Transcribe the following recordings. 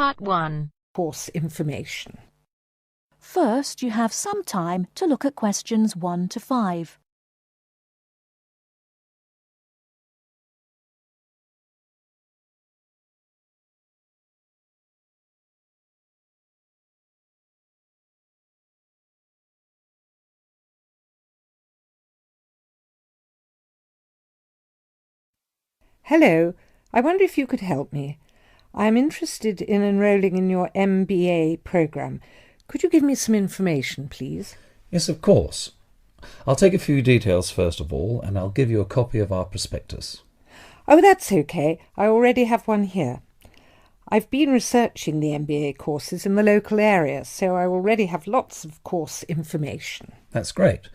Part 1. Course information. First, you have some time to look at questions 1 to 5. Hello, I wonder if you could help me. I am interested in enrolling in your MBA programme. Could you give me some information, please? Yes, of course. I'll take a few details first of all, and I'll give you a copy of our prospectus. Oh, that's okay. I already have one here. I've been researching the MBA courses in the local area, so I already have lots of course information. That's great.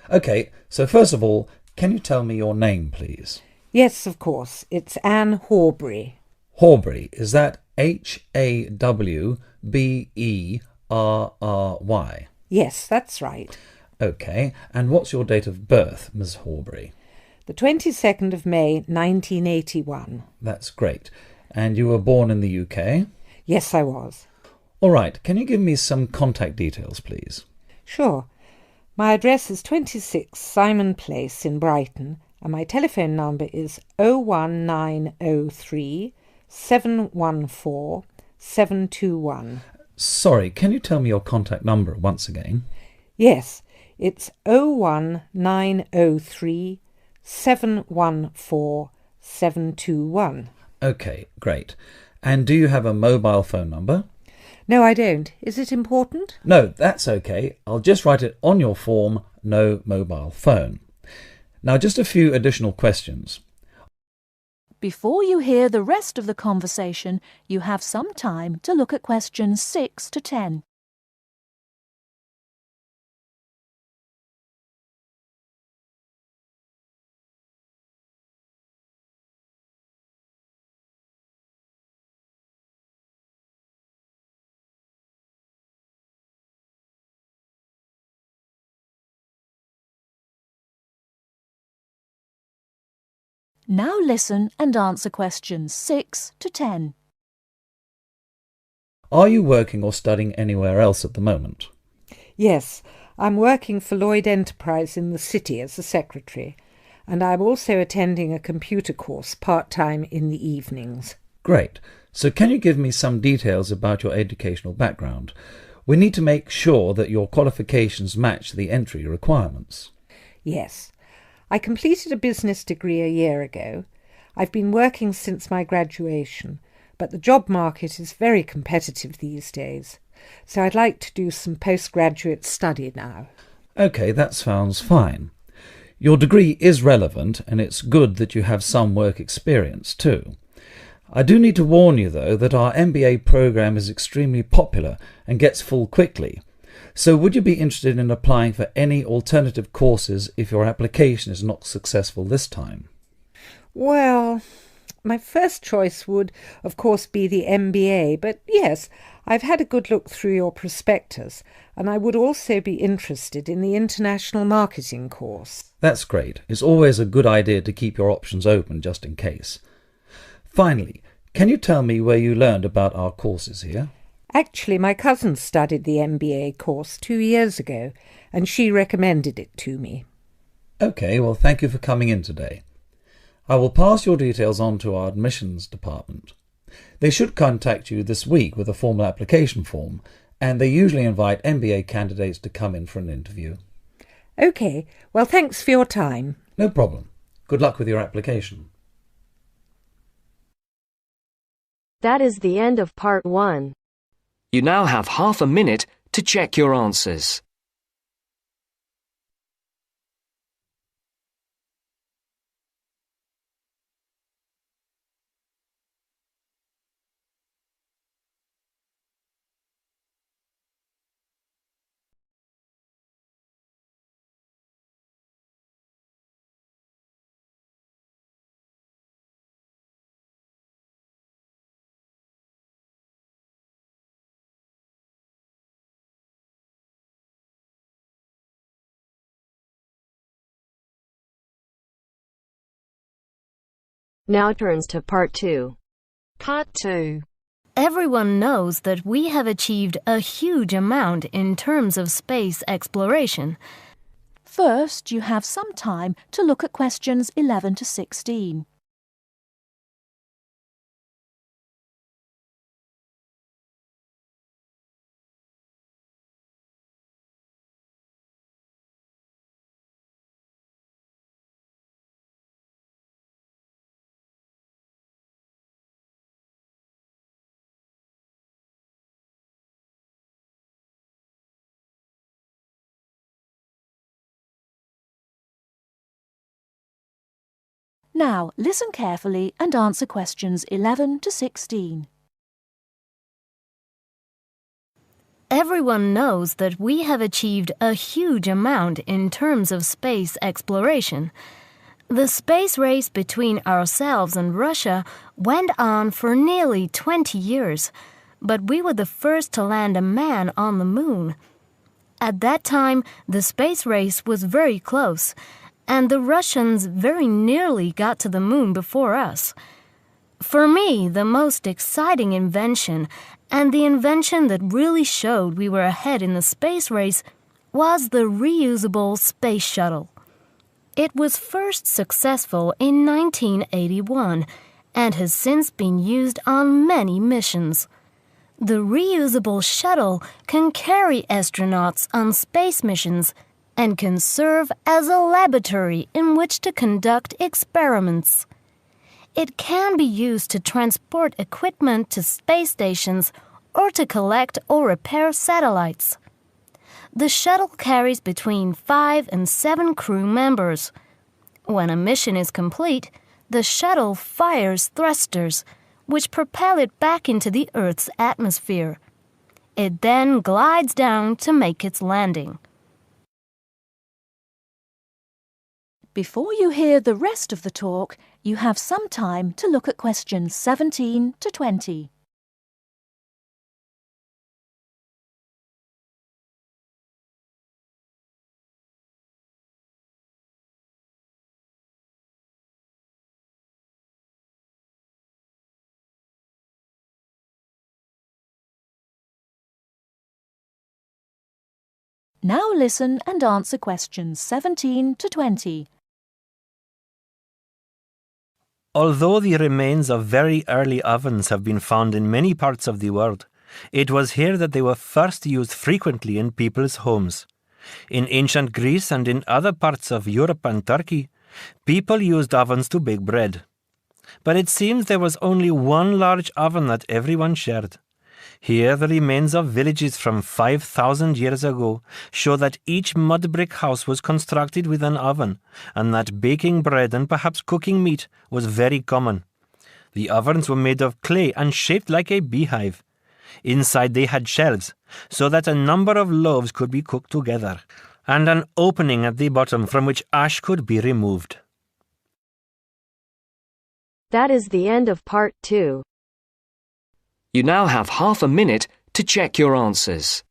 Okay, so first of all, can you tell me your name, please? Yes, of course. It's Anne Horbury. Horbury, is that Hawberry? Yes, that's right. Okay, and what's your date of birth, Miss Horbury? The 22nd of May, 1981. That's great. And you were born in the UK? Yes, I was. All right, can you give me some contact details, please? Sure. My address is 26 Simon Place in Brighton, and my telephone number is 01903 714 721. Sorry, can you tell me your contact number once again? Yes, it's 01903 714 721. Okay, great. And do you have a mobile phone number? No, I don't. Is it important? No, that's okay. I'll just write it on your form, no mobile phone. Now, just a few additional questions. Before you hear the rest of the conversation, you have some time to look at questions 6 to 10. Now listen and answer questions 6 to 10. Are you working or studying anywhere else at the moment? Yes, I'm working for Lloyd Enterprise in the city as a secretary, and I'm also attending a computer course part-time in the evenings. Great. So can you give me some details about your educational background? We need to make sure that your qualifications match the entry requirements. Yes. I completed a business degree a year ago. I've been working since my graduation, but the job market is very competitive these days, so I'd like to do some postgraduate study now. Okay, that sounds fine. Your degree is relevant, and it's good that you have some work experience too. I do need to warn you, though, that our MBA program is extremely popular and gets full quickly. So would you be interested in applying for any alternative courses if your application is not successful this time? Well, my first choice would, of course, be the MBA, but yes, I've had a good look through your prospectus, and I would also be interested in the international marketing course. That's great. It's always a good idea to keep your options open just in case. Finally, can you tell me where you learned about our courses here? Actually, my cousin studied the MBA course 2 years ago, and she recommended it to me. Okay, well, thank you for coming in today. I will pass your details on to our admissions department. They should contact you this week with a formal application form, and they usually invite MBA candidates to come in for an interview. Okay, well, thanks for your time. No problem. Good luck with your application. That is the end of Part 1. You now have half a minute to check your answers. Now turns to Part 2. Part 2. Everyone knows that we have achieved a huge amount in terms of space exploration. First, you have some time to look at questions 11 to 16. Now, listen carefully and answer questions 11 to 16. Everyone knows that we have achieved a huge amount in terms of space exploration. The space race between ourselves and Russia went on for nearly 20 years, but we were the first to land a man on the moon. At that time, the space race was very close, and the Russians very nearly got to the moon before us. For me, the most exciting invention, and the invention that really showed we were ahead in the space race, was the reusable space shuttle. It was first successful in 1981 and has since been used on many missions. The reusable shuttle can carry astronauts on space missions and can serve as a laboratory in which to conduct experiments. It can be used to transport equipment to space stations or to collect or repair satellites. The shuttle carries between 5 and 7 crew members. When a mission is complete, the shuttle fires thrusters, which propel it back into the Earth's atmosphere. It then glides down to make its landing. Before you hear the rest of the talk, you have some time to look at questions 17 to 20. Now listen and answer questions 17 to 20. Although the remains of very early ovens have been found in many parts of the world, it was here that they were first used frequently in people's homes. In ancient Greece and in other parts of Europe and Turkey, people used ovens to bake bread. But it seems there was only one large oven that everyone shared. Here, the remains of villages from 5,000 years ago show that each mud brick house was constructed with an oven, and that baking bread and perhaps cooking meat was very common. The ovens were made of clay and shaped like a beehive. Inside they had shelves, so that a number of loaves could be cooked together, and an opening at the bottom from which ash could be removed. That is the end of part 2. You now have half a minute to check your answers.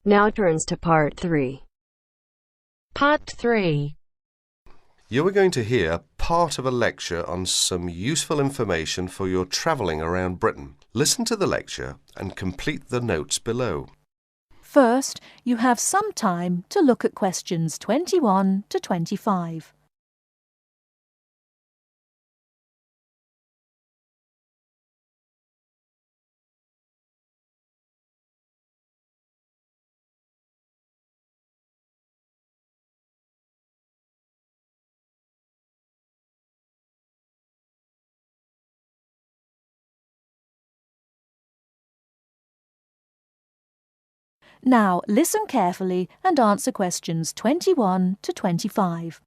Now turns to part 3. Part 3. You are going to hear part of a lecture on some useful information for your travelling around Britain. Listen to the lecture and complete the notes below. First, you have some time to look at questions 21 to 25. Now, listen carefully and answer questions 21 to 25.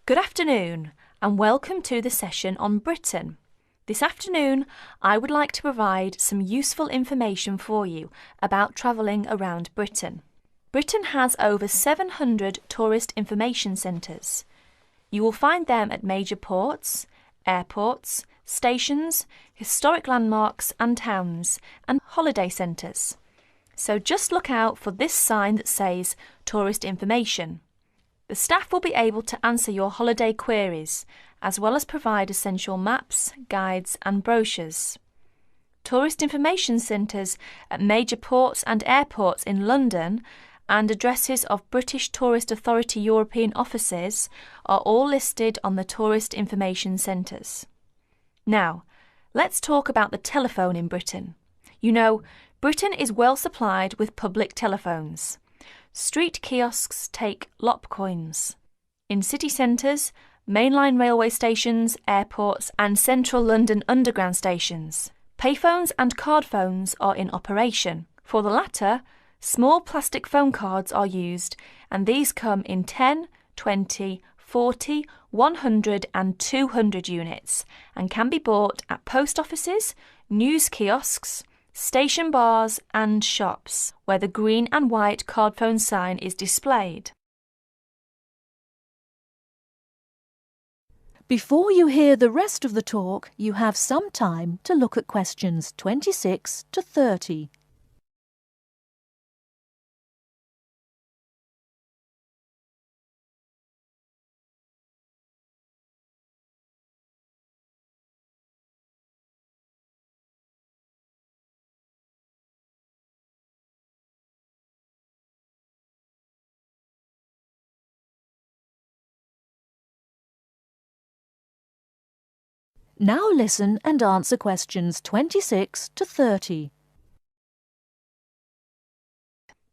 Good afternoon and welcome to the session on Britain. This afternoon, I would like to provide some useful information for you about travelling around Britain. Britain has over 700 tourist information centres. You will find them at major ports, airports, stations, historic landmarks and towns, and holiday centres. So just look out for this sign that says Tourist Information. The staff will be able to answer your holiday queries, as well as provide essential maps, guides and brochures. Tourist information centres at major ports and airports in London and addresses of British Tourist Authority European offices are all listed on the Tourist Information Centres. Now, let's talk about the telephone in Britain. You know, Britain is well supplied with public telephones. Street kiosks take lop coins. In city centres, mainline railway stations, airports and central London underground stations, payphones and card phones are in operation. For the latter, small plastic phone cards are used, and these come in 10, 20, 40, 100 and 200 units and can be bought at post offices, news kiosks, station bars and shops, where the green and white card phone sign is displayed. Before you hear the rest of the talk, you have some time to look at questions 26 to 30. Now listen and answer questions 26 to 30.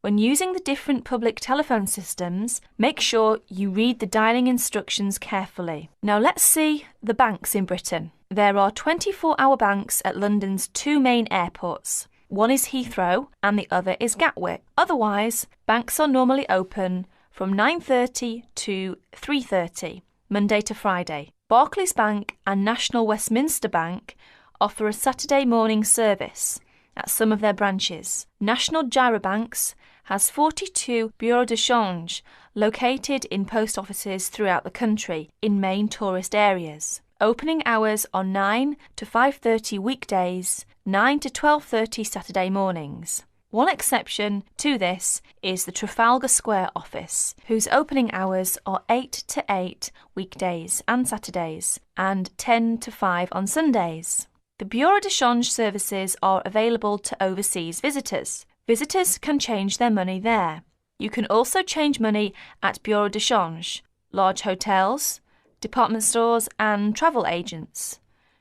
When using the different public telephone systems, make sure you read the dialling instructions carefully. Now let's see the banks in Britain. There are 24-hour banks at London's two main airports. One is Heathrow and the other is Gatwick. Otherwise, banks are normally open from 9:30 to 3:30, Monday to Friday. Barclays Bank and National Westminster Bank offer a Saturday morning service at some of their branches. National Gyro Banks has 42 bureaux de change located in post offices throughout the country in main tourist areas. Opening hours are 9 to 5:30 weekdays, 9 to 12:30 Saturday mornings. One exception to this is the Trafalgar Square office, whose opening hours are 8 to 8 weekdays and Saturdays, and 10 to 5 on Sundays. The Bureau de Change services are available to overseas visitors. Visitors can change their money there. You can also change money at Bureau de Change, large hotels, department stores and travel agents.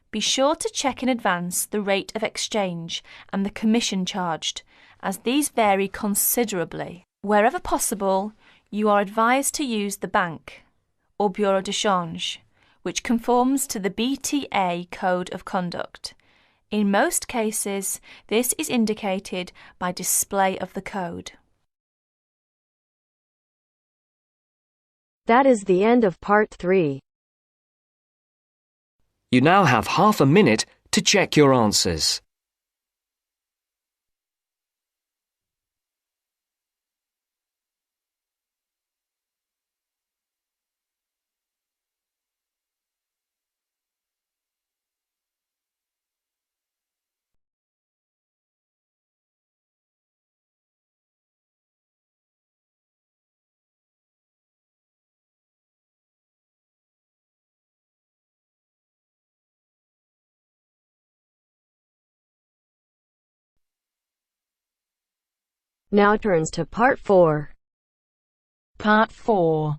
Be sure to check in advance the rate of exchange and the commission charged, as these vary considerably. Wherever possible, you are advised to use the bank or Bureau de Change, which conforms to the BTA Code of Conduct. In most cases, this is indicated by display of the code. That is the end of part 3. You now have half a minute to check your answers. Now turns to part 4. Part 4.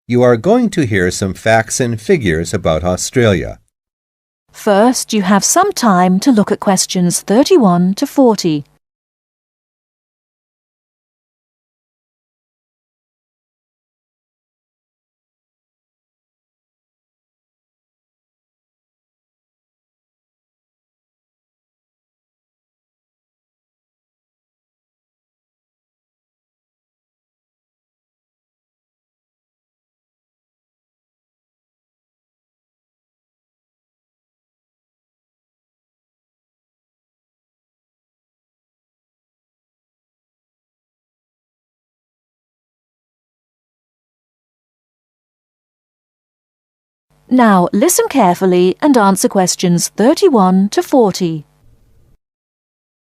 You are going to hear some facts and figures about Australia. First, you have some time to look at questions 31 to 40. Now listen carefully and answer questions 31 to 40.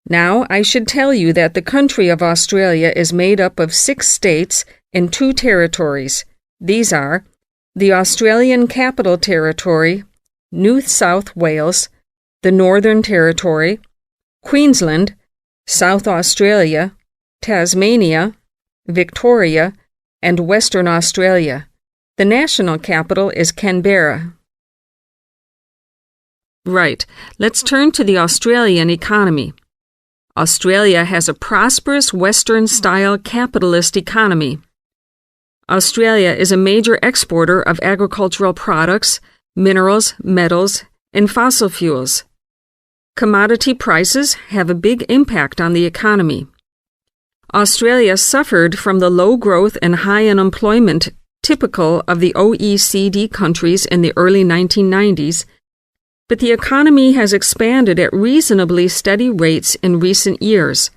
Now I should tell you that the country of Australia is made up of 6 states and 2 territories. These are the Australian Capital Territory, New South Wales, the Northern Territory, Queensland, South Australia, Tasmania, Victoria, and Western Australia. The national capital is Canberra. Right, let's turn to the Australian economy. Australia has a prosperous Western-style capitalist economy. Australia is a major exporter of agricultural products, minerals, metals, and fossil fuels. Commodity prices have a big impact on the economy. Australia suffered from the low growth and high unemployment typical of the OECD countries in the early 1990s, but the economy has expanded at reasonably steady rates in recent years.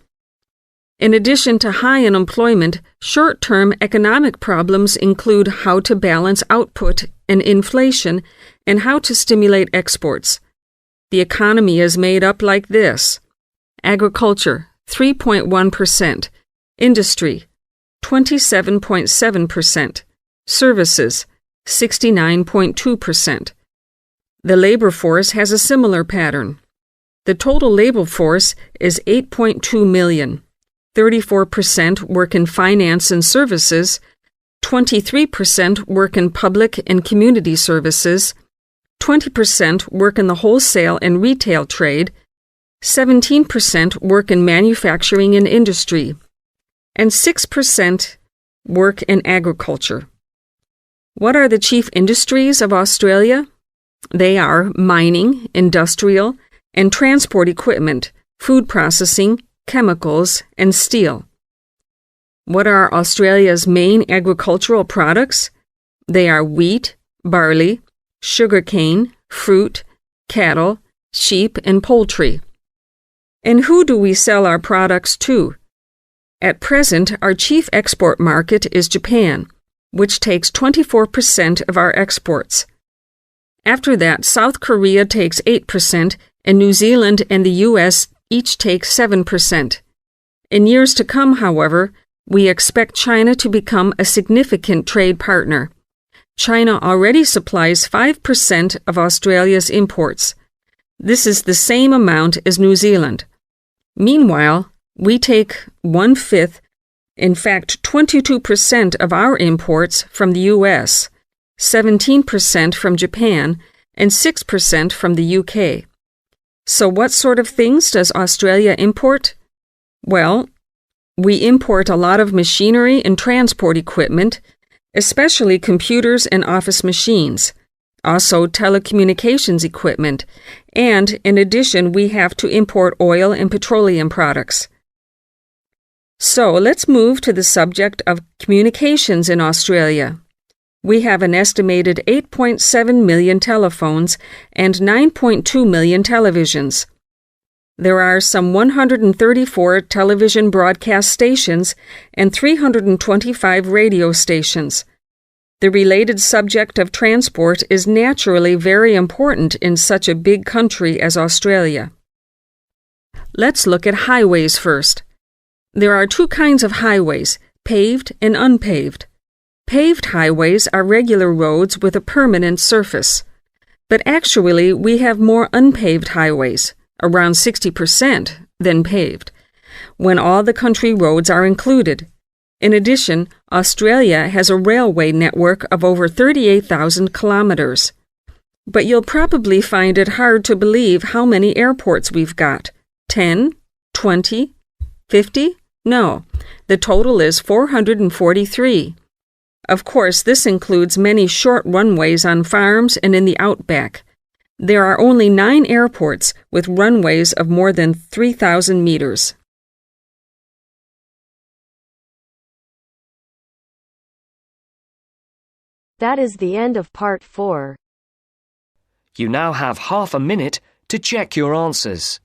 In addition to high unemployment, short-term economic problems include how to balance output and inflation and how to stimulate exports. The economy is made up like this: agriculture, 3.1%, industry, 27.7%, services, 69.2%. The labor force has a similar pattern. The total labor force is 8.2 million. 34% work in finance and services, 23% work in public and community services, 20% work in the wholesale and retail trade, 17% work in manufacturing and industry, and 6% work in agriculture. What are the chief industries of Australia? They are mining, industrial, and transport equipment, food processing, chemicals, and steel. What are Australia's main agricultural products? They are wheat, barley, sugarcane, fruit, cattle, sheep, and poultry. And who do we sell our products to? At present, our chief export market is Japan, which takes 24% of our exports. After that, South Korea takes 8%, and New Zealand and the U.S. each take 7%. In years to come, however, we expect China to become a significant trade partner. China already supplies 5% of Australia's imports. This is the same amount as New Zealand. Meanwhile, we take 1/5, in fact 22% of our imports from the U.S., 17% from Japan, and 6% from the UK. So what sort of things does Australia import? Well, we import a lot of machinery and transport equipment, especially computers and office machines, also telecommunications equipment, and in addition we have to import oil and petroleum products. So let's move to the subject of communications in Australia. We have an estimated 8.7 million telephones and 9.2 million televisions. There are some 134 television broadcast stations and 325 radio stations. The related subject of transport is naturally very important in such a big country as Australia. Let's look at highways first. There are 2 kinds of highways, paved and unpaved. Paved highways are regular roads with a permanent surface. But actually, we have more unpaved highways, around 60%, than paved, when all the country roads are included. In addition, Australia has a railway network of over 38,000 kilometers. But you'll probably find it hard to believe how many airports we've got. 10? 20? 50? No, the total is 443. Of course, this includes many short runways on farms and in the outback. There are only 9 airports with runways of more than 3,000 meters. That is the end of part 4. You now have half a minute to check your answers.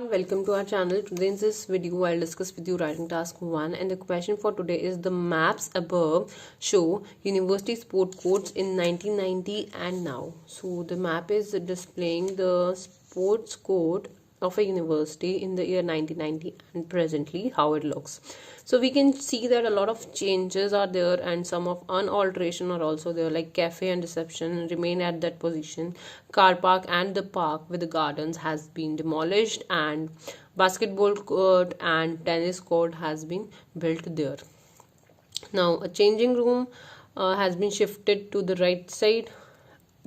everyone, welcome to our channel. Today in this video I'll discuss with you writing task 1, and the question for today is the maps above show university sport codes in 1990 and now. So the map is displaying the sports code of a university in the year 1990 and presently how it looks. So we can see that a lot of changes are there and some of unalteration are also there, like cafe and reception remain at that position. Car park and the park with the gardens has been demolished, and basketball court and tennis court has been built there. Now a changing room has been shifted to the right side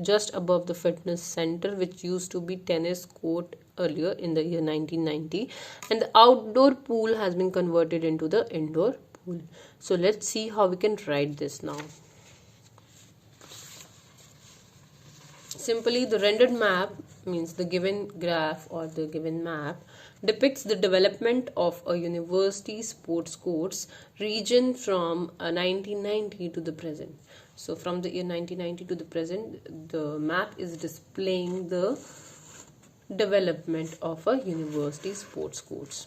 just above the fitness center, which used to be tennis court earlier in the year 1990, and the outdoor pool has been converted into the indoor pool. So let's see how we can write this now. Simply, the rendered map means the given graph or the given map depicts the development of a university sports courts region from 1990 to the present. So from the year 1990 to the present, the map is displaying the development of a university sports courts.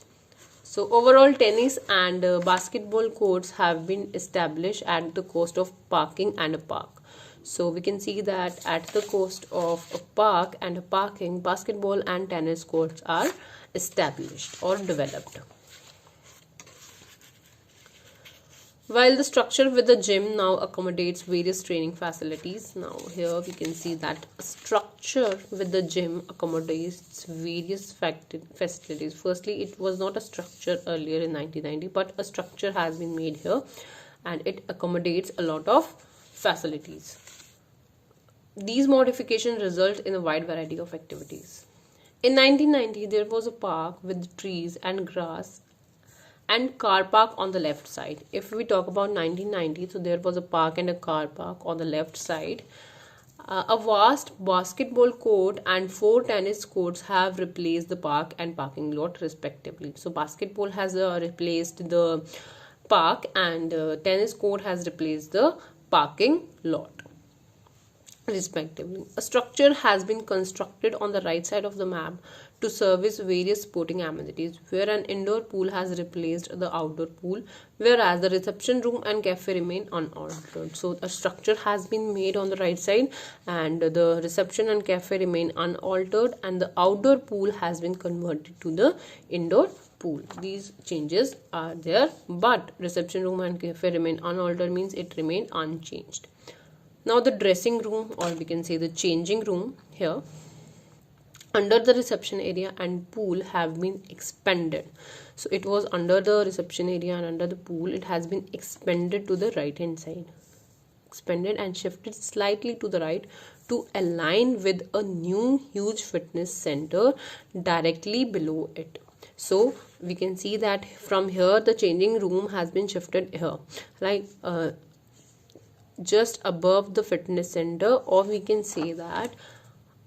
So overall, tennis and basketball courts have been established at the cost of parking and a park. So we can see that at the cost of a park and a parking, basketball and tennis courts are established or developed. While the structure with the gym now accommodates various training facilities. Now here we can see that a structure with the gym accommodates various facilities. Firstly, it was not a structure earlier in 1990, but a structure has been made here and it accommodates a lot of facilities. These modifications result in a wide variety of activities. In 1990, there was a park with trees and grass and car park on the left side. If we talk about 1990, so there was a park and a car park on the left side. A vast basketball court and 4 tennis courts have replaced the park and parking lot respectively. So basketball has replaced the park and tennis court has replaced the parking lot respectively. A structure has been constructed on the right side of the map to service various sporting amenities, where an indoor pool has replaced the outdoor pool, whereas the reception room and cafe remain unaltered. So a structure has been made on the right side and the reception and cafe remain unaltered, and the outdoor pool has been converted to the indoor pool. These changes are there, but reception room and cafe remain unaltered means it remained unchanged. Now the dressing room, or we can say the changing room, here under the reception area and pool have been expanded. So it was under the reception area and under the pool, it has been expanded to the right hand side, expanded and shifted slightly to the right to align with a new huge fitness center directly below it. So we can see that from here the changing room has been shifted here, like just above the fitness center, or we can say that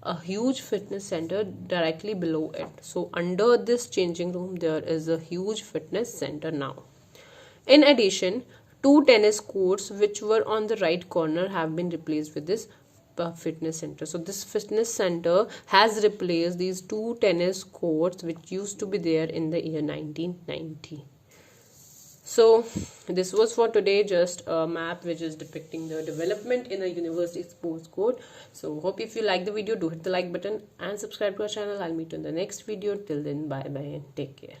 a huge fitness center directly below it. So under this changing room there is a huge fitness center now. In addition, 2 tennis courts which were on the right corner have been replaced with this fitness center. So this fitness center has replaced these 2 tennis courts which used to be there in the year 1990. So this was for today, just a map which is depicting the development in a university sports court. So hope if you like the video, do hit the like button and subscribe to our channel. I'll meet you in the next video. Till then, bye bye and take care.